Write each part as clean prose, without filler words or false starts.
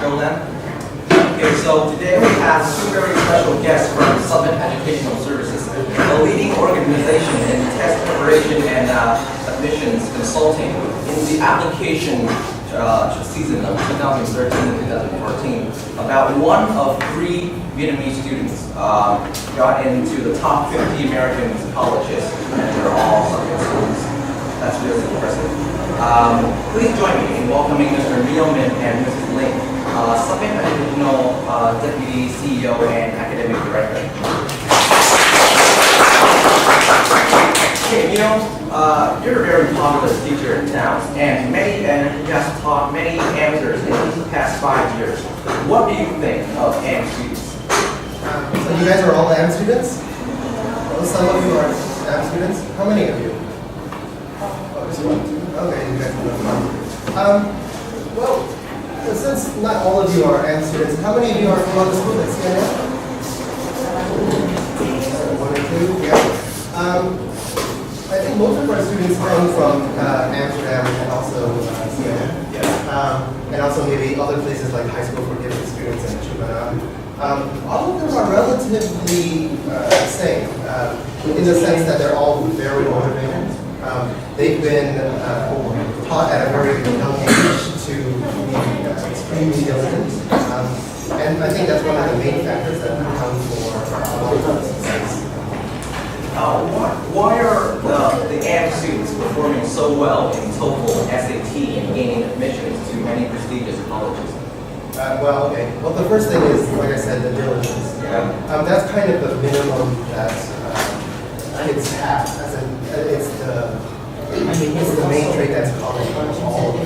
intro then? Okay, so today we have two very special guests from Summit Educational Services, a leading organization in test preparation and admissions consulting in the application season of 2013 and 2014. About 1 of 3 Vietnamese students got into the top 50 American colleges, and they're all Summit students. That's really impressive. Please join me in welcoming Mr. Neilman and Mrs. Ling, Summit Educational Deputy CEO and Academic Director. Okay, you're a very popular teacher in town, and you have taught many amateurs in the past 5 years. What do you think of AM students? So you guys are all AM students? Well, some of you are AM students. How many of you? Okay, you guys know. Well, since not all of you are AM students, how many of you are from other schools at CNN? 1 or 2, yeah. I think most of our students come from Amsterdam and also CNN. Yeah. And also maybe other places like High School for Gifted Students and Chumana. All of them are relatively the same in the sense that they're all very motivated. They've been taught at a very young age to be extremely diligent. And I think that's one of the main factors that account for a lot of success. Why are the AM students performing so well in TOEFL, SAT, and gaining admissions to many prestigious colleges? Well, the first thing is, like I said, the diligence. Yeah. That's kind of the minimum that kids have. It's the main trait that's common to all of them.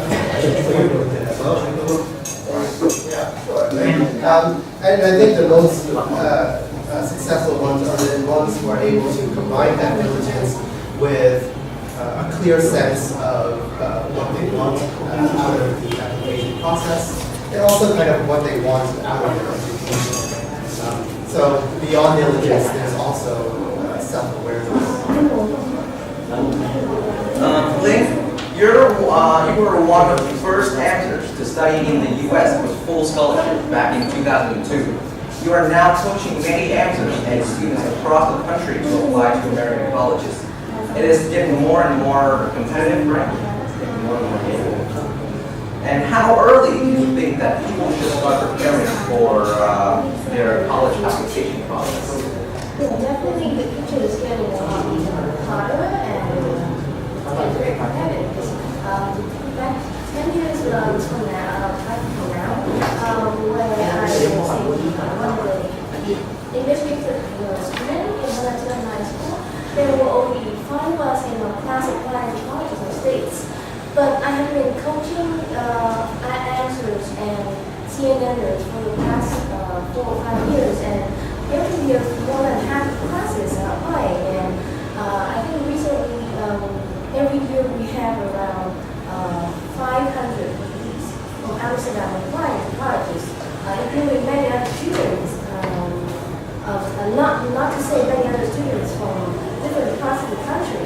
Yeah, sure. And I think the most successful ones are the ones who are able to combine that diligence with a clear sense of what they want out of the application process, and also kind of what they want out of their education. So beyond diligence, there's also self-awareness. Ling, you were one of the first amateurs to study in the U.S. with full scholarship back in 2002. You are now coaching many amateurs and students across the country to apply to American colleges. It is getting more and more competitive, right? It's getting more and more difficult. And how early do you think that people should start preparing for their college application process? Definitely the future is getting a lot harder and it's very competitive. Back 10 years from now, when I was one of the English major students in Vietnamese high school, there were only 5 of us in our class applying to colleges in the States. But I have been coaching answers and CNNers for the past 4 or 5 years, and every year more than half the classes are applying. And I think recently, every year we have around 500 police from Amsterdam applying to colleges, including many other students. Not to say many other students from different parts of the country.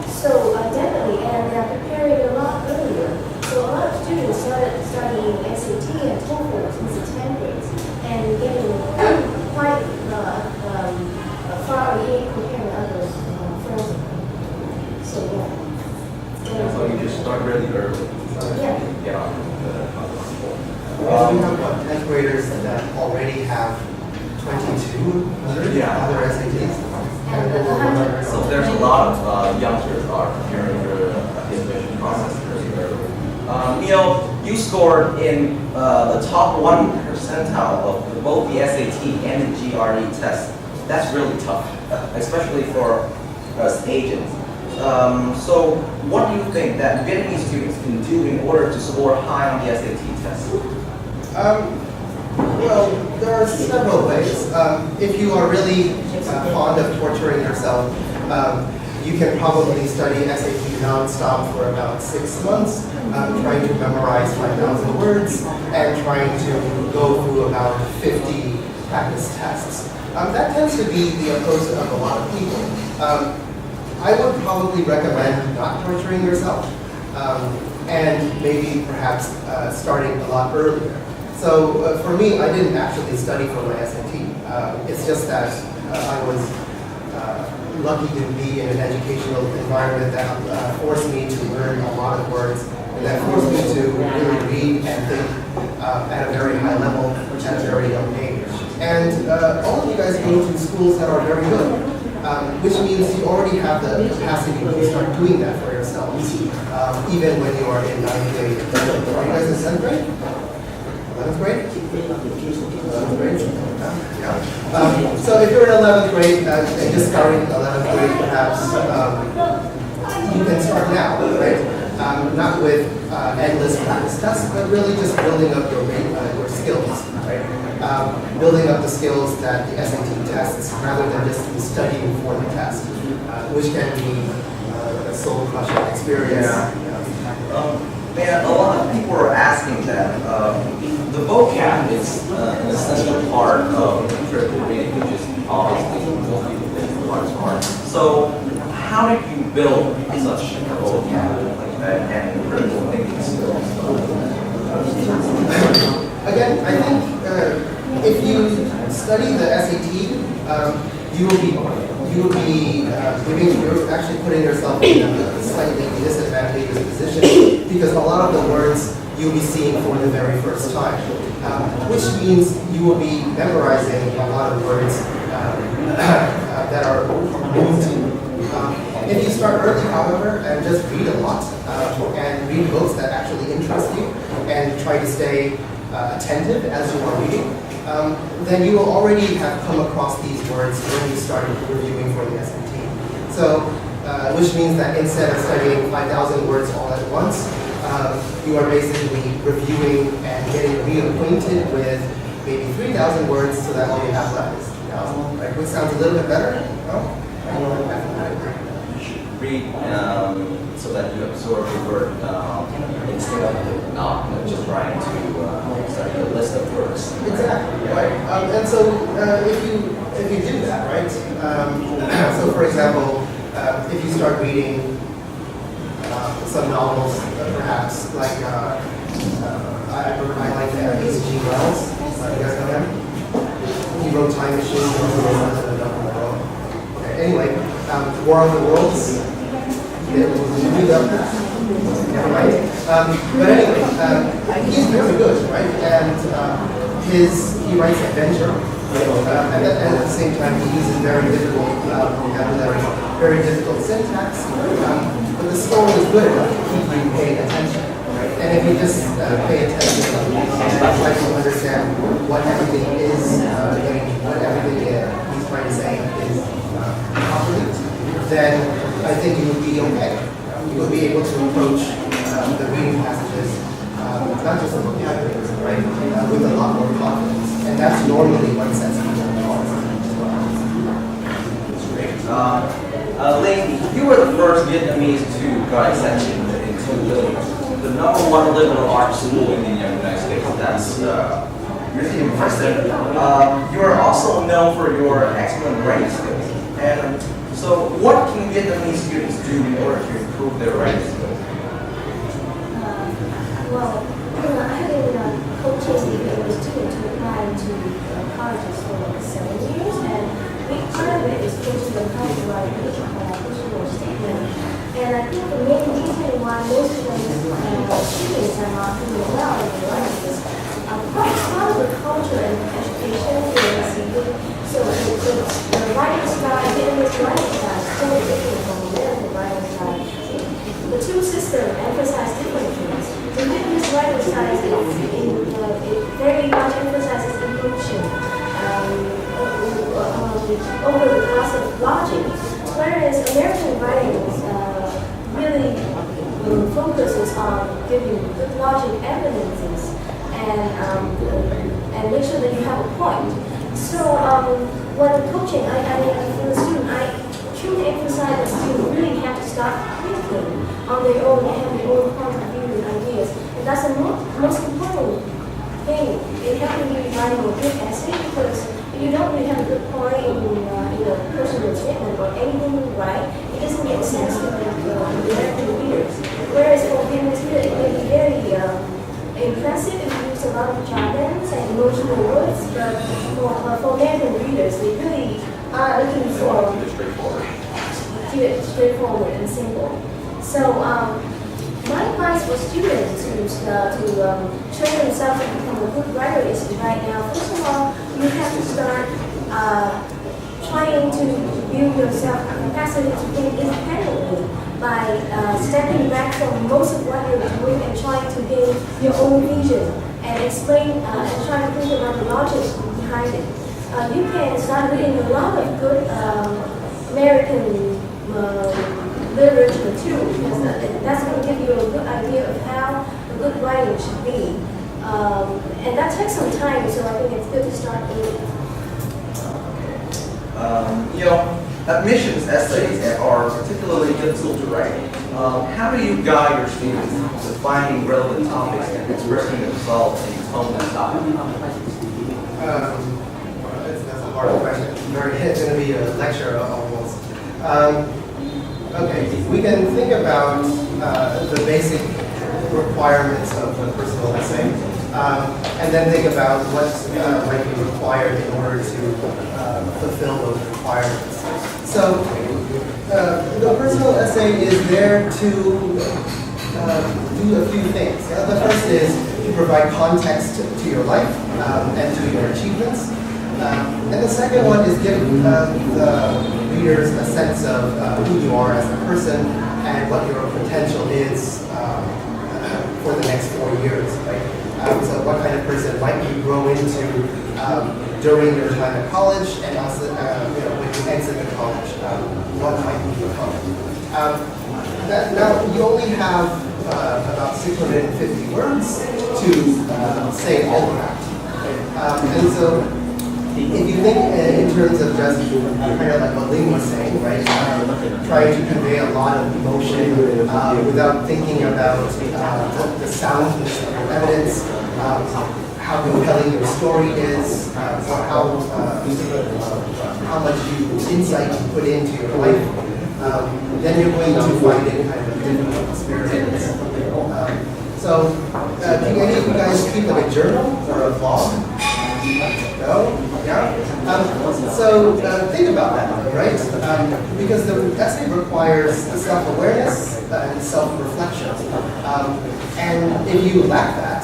So definitely, and they are preparing a lot earlier. So a lot of students started studying SAT and TOEFL since the 10th grade, and getting quite far ahead compared to other friends. So yeah. So you just start really early. Yeah. Get on the school. We have 10th graders that already have 22 other SATs. So there's a lot of youngsters are preparing for the admission process pretty early. Neil, you scored in the top 1 percentile of both the SAT and the GRE tests. That's really tough, especially for us Asians. So what do you think that Vietnamese students can do in order to score high on the SAT test? Well, there are several ways. If you are really fond of torturing yourself, you can probably study SAT non-stop for about 6 months, trying to memorize 5,000 words and trying to go through about 50 practice tests. That tends to be the approach of a lot of people. I would probably recommend not torturing yourself and maybe perhaps starting a lot earlier. So for me, I didn't actually study for my SAT. It's just that I was lucky to be in an educational environment that forced me to learn a lot of words, and that forced me to really read and think at a very high level at a very young age. And all of you guys go to schools that are very good, which means you already have the capacity to start doing that for yourselves, even when you are in 9th grade. Are you guys in 7th grade? 11th grade? 11th grade? Yeah. So if you're in 11th grade and just starting 11th grade, perhaps you can start now, right? Not with endless practice tests, but really just building up your skills, right? Building up the skills that the SAT tests, rather than just studying for the test, which can be a soul-crushing experience. Man, a lot of people are asking that the vocab is an essential part of critical reading, which is obviously most people think the hardest part. So, how did you build such a vocab and critical thinking skills? Again, I think if you study the SAT, you're actually putting yourself in a slightly disadvantageous position because a lot of the words you'll be seeing for the very first time, which means you will be memorizing a lot of words that are new to you. If you start early, however, and just read a lot and read books that actually interest you and try to stay attentive as you are reading, then you will already have come across these words when you started reviewing for the SAT. So, which means that instead of studying 5,000 words all at once, you are basically reviewing and getting reacquainted with maybe 3,000 words so that all you have left is 3,000, right? Which sounds a little bit better, no? Read so that you absorb the word instead of not just trying to study a list of words. Exactly, right? And so if you do that, right? So for example, if you start reading some novels, perhaps like I like H.G. Wells. You guys know him? He wrote Time Machine. Anyway, War of the Worlds. Never mind. But anyway, he's very good, right? And he writes adventure. And at the same time, he uses very difficult vocabulary, very difficult syntax. But the story is good enough to keep you paying attention. And if you just pay attention and try to understand what everything is, what everything he's trying to say is properly, then I think you would be okay. You would be able to approach the reading passages, not just the vocabulary, right, with a lot more confidence. And that's normally what sets people apart as well. That's great. Ling, you were the first Vietnamese to got accepted into the #1 liberal arts school in the United States. That's really impressive. You are also known for your excellent writing skills. And so, what can Vietnamese students do in order to improve their writing skills? Well, I have been coaching the Vietnamese students to apply to colleges for 7 years, and a big part of it is coaching them how to write a personal statement. And I think the main reason why most of them students are not doing well in their writing is part of the culture and education is so the writing style, Vietnamese writing style is totally different from American writing style. The two systems emphasize different things. The Vietnamese writing style it very much emphasizes emotion over the class of logic, whereas American writing really focuses on giving good logic evidences and make sure that you have a point. So when coaching, for the student, I truly emphasize that students really have to start thinking on their own and have their own point of view and ideas. And that's the most important thing. They have to be writing a good essay because if you don't really have a good point in a personal statement or anything you write, it doesn't make sense to the American readers. Whereas for Vietnamese readers, it may be very impressive if you use a lot of jargon but for American readers, they really are looking They want for to keep it straightforward. keep it straightforward and simple. So my advice for students to train themselves to become a good writer is right now, first of all, you have to start trying to build yourself a capacity to think independently by stepping back from most of what you're doing and trying to gain your own vision and explain and try to think about the logic behind it. You can start reading a lot of good American literature too, because that's going to give you a good idea of how a good writing should be. And that takes some time, so I think it's good to start early. Admissions essays are particularly difficult to write. How do you guide your students to finding relevant topics and expressing themselves in tone and style? That's a hard question. It's going to be a lecture almost. Okay, we can think about the basic requirements of a personal essay, and then think about what might be required in order to fulfill those requirements. So, the personal essay is there to do a few things. The first is to provide context to your life and to your achievements. And the second one is give the readers a sense of who you are as a person and what your potential is for the next 4 years, right? So what kind of person might you grow into during your time at college, and also when you exit the college, what might you become? Now, you only have about 650 words to say all of that. And so, if you think in terms of just kind of like what Ling was saying, right, trying to convey a lot of emotion without thinking about the soundness of your evidence, how compelling your story is, or how much insight you put into your life, then you're going to find it kind of a difficult experience. So, do any of you guys keep like a journal or a blog? No? Yeah? So think about that, right? Because the essay requires self-awareness and self-reflection. And if you lack that,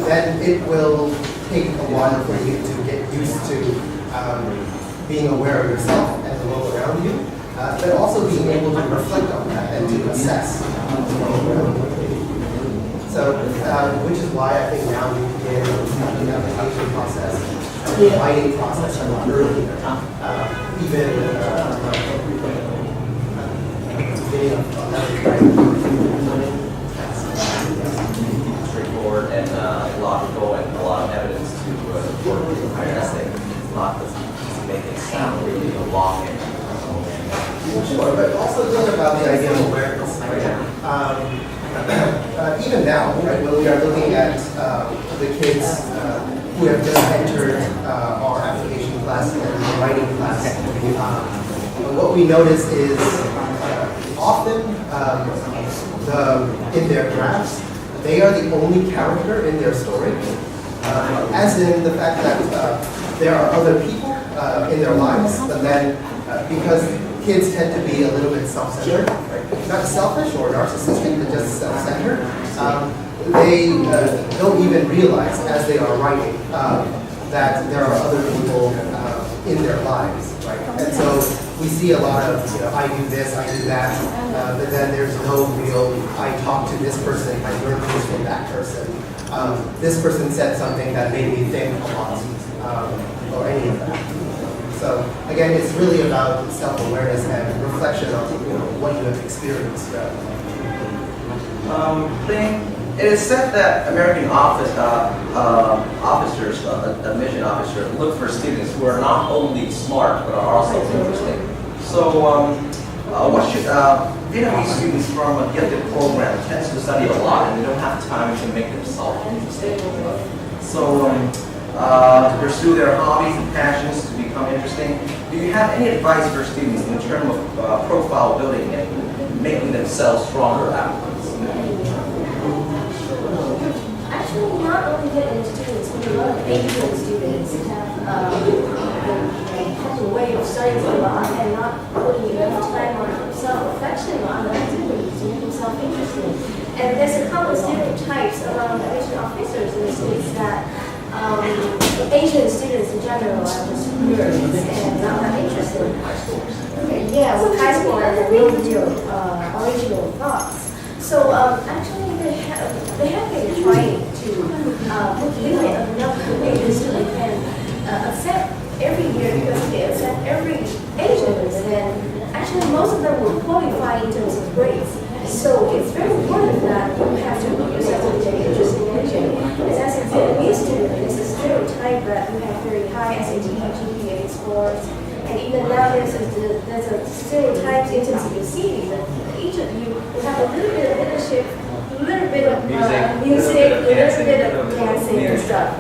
then it will take a while for you to get used to being aware of yourself and the world around you, but also being able to reflect on that and to assess the world around you. So, which is why I think now we begin the application process, the writing process a lot earlier, even beginning of 11th grade. Straightforward and logical, and a lot of evidence to support the entire essay. It's not just make it sound really long and Sure, but also think about the idea of awareness. Right? Even now, right, when we are looking at the kids who have just entered our application class and writing class, what we notice is often in their drafts, they are the only character in their story, as in the fact that there are other people in their lives, but then because kids tend to be a little bit self-centered, right? Not selfish or narcissistic, but just self-centered. They don't even realize as they are writing that there are other people in their lives, right? And so we see a lot of, I do this, I do that, but then there's no real, I talked to this person, I learned this from that person. This person said something that made me think a lot, or any of that. So again, it's really about self-awareness and reflection on what you have experienced. It is said that American admission officers look for students who are not only smart but are also interesting. So, what should Vietnamese students from a gifted program tend to study a lot and they don't have time to make themselves interesting. So, to pursue their hobbies and passions to become interesting, do you have any advice for students in terms of profile building and making themselves stronger afterwards? Actually, not only Vietnamese students, a lot of Asian students have a way of studying a lot and not putting enough time on self-reflection or other activities to make themselves interesting. And there's a common stereotypes around Asian officers in the States that Asian students in general are just nerds and not that interested. Yeah, with high school and no real original thoughts. So actually, they have been trying to put limit enough Asians so they can accept every year, because if they accept every Asian, then actually most of them will qualify in terms of grades. So it's very important that you have to put yourself to be interested in Asian. As a Vietnamese student, there's a stereotype that you have very high SAT, GPA scores. And even now there's a stereotype in terms of your CV that each of you will have a little bit of leadership, a little bit of music, a little bit of dancing and stuff.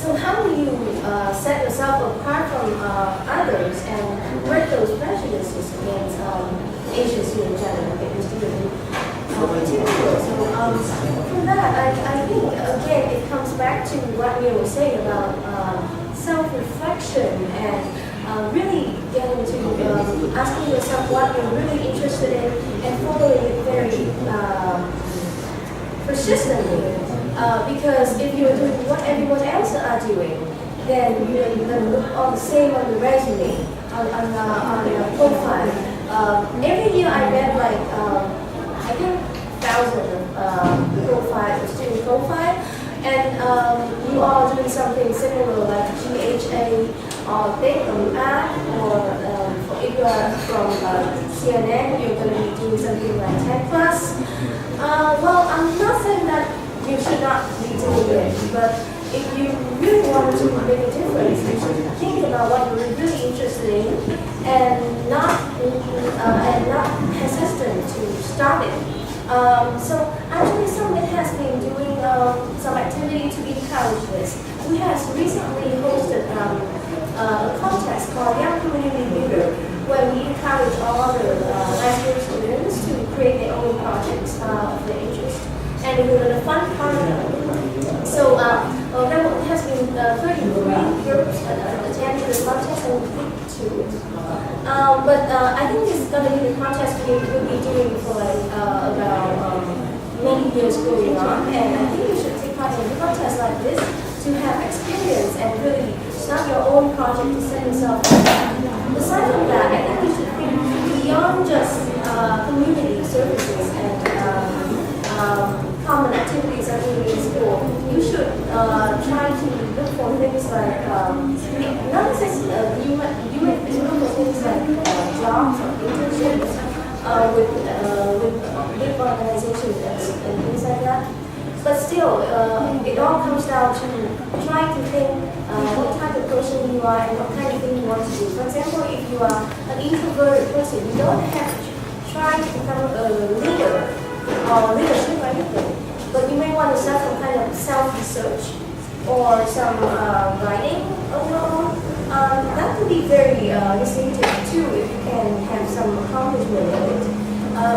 So how do you set yourself apart from others and break those prejudices against Asian students in general, Vietnamese students in particular? So from that, I think again it comes back to what Mia was saying about self-reflection and really getting to asking yourself what you're really interested in and following it very persistently. Because if you're doing what everyone else are doing, then you're going to look all the same on the resume, on your profile. Every year I read like, I think, thousands of profiles, student profile, and you are doing something similar like GHA or Tech or Math, or if you are from CNN, you're going to be doing something like 10 plus. Well, I'm not saying that you should not be doing it, but if you really want to make a difference, you should think about what you're really interested in and not hesitant to start it. So actually, Summit has been doing some activity to encourage this. We have recently hosted a contest called Young Community Leader, where we encourage all the high school students to create their own projects of their interest. And we were the fun part of it. So there has been 33 groups attending the contest, and we picked 2. But I think this is going to be the contest we will be doing for about many years going on. And I think you should take part in a contest like this to have experience and really start your own project to set yourself up. Aside from that, I think you should think beyond just community services and common activities are doing in school. You should try to look for things like, not necessarily, you might look for things like jobs or internships with big organizations and things like that. But still, it all comes down to trying to think what type of person you are and what kind of thing you want to do. For example, if you are an introverted person, you don't have to try to become a leader or leadership or anything, but you may want to start some kind of self-research or some writing of your own. That could be very distinctive too if you can have some accomplishment in it.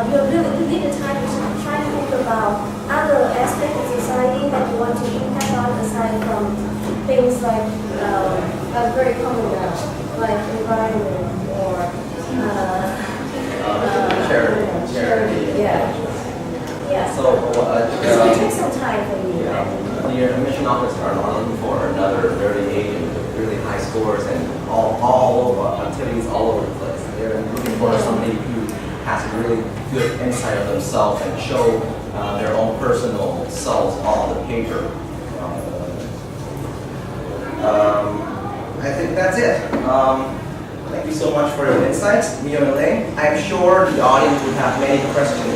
You really need the time to try to think about other aspects of society that you want to impact on aside from things like very common now, like environment or charity. Yeah. So, So it takes some time for you. Your admission office are not looking for another 38 with really high scores and all over activities all over the place. They're looking for somebody who has really good insight of themselves and show their own personal selves on the paper. I think that's it. Thank you so much for your insights, Mia and Elaine. I'm sure the audience will have many questions